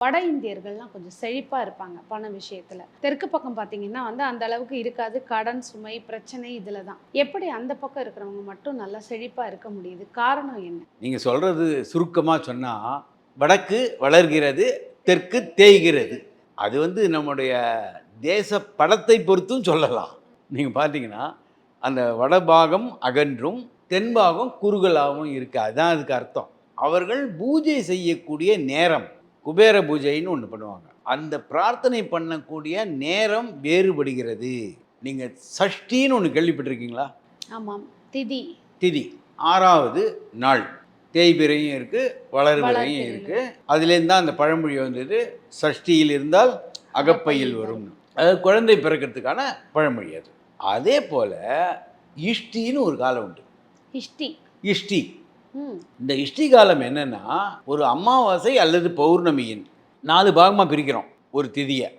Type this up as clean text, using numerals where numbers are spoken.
வட இந்தியர்கள்லாம் கொஞ்சம் செழிப்பா இருப்பாங்க பண விஷயத்துல. தெற்கு பக்கம் பார்த்தீங்கன்னா அந்த அளவுக்கு இருக்காது. கடன் சுமை, பிரச்சனை இதுல தான். எப்படி அந்த பக்கம் இருக்கிறவங்க மட்டும் நல்லா செழிப்பா இருக்க முடியுது? காரணம் என்ன? நீங்க சொல்றது சுருக்கமா சொன்னா, வடக்கு வளர்கிறது, தெற்கு தேய்கிறது. அது நம்முடைய தேச படத்தை பொறுத்தும் சொல்லலாம். நீங்க பார்த்தீங்கன்னா, அந்த வடபாகம் அகன்றும், தென்பாகம் குறுகலாவும் இருக்கு. அதான் அதுக்கு அர்த்தம். அவர்கள் பூஜை செய்யக்கூடிய நேரம், குபேர பூஜைன்னு ஒண்ணு பண்ணுவாங்க. அந்த பிரார்த்தனை பண்ணக்கூடிய நேரம் வேறுபடுகிறது. நீங்க சஷ்டின்னு ஒண்ணு கேள்விப்பட்டிருக்கீங்களா? ஆமாம். திதி. திதி 6வது நாள். தேய்பிறையும் இருக்கு, வளர்பிறையும் வளர்பிறை. இருக்கு. அதுலேருந்து தான் அந்த பழமொழி வந்தது, சஷ்டியில் இருந்தால் அகப்பையில் வரும்னு. அதாவது குழந்தை பிறக்கிறதுக்கான பழமொழி அது. அதே போல இஷ்டின்னு ஒரு காலம் உண்டு. இஷ்டி. இஷ்டி. ம். இந்த இஷ்டி காலம் என்னன்னா, ஒரு அமாவாசை அல்லது பௌர்ணமியின் 4 பாகமா பிரிக்கிறோம் ஒரு திதிய.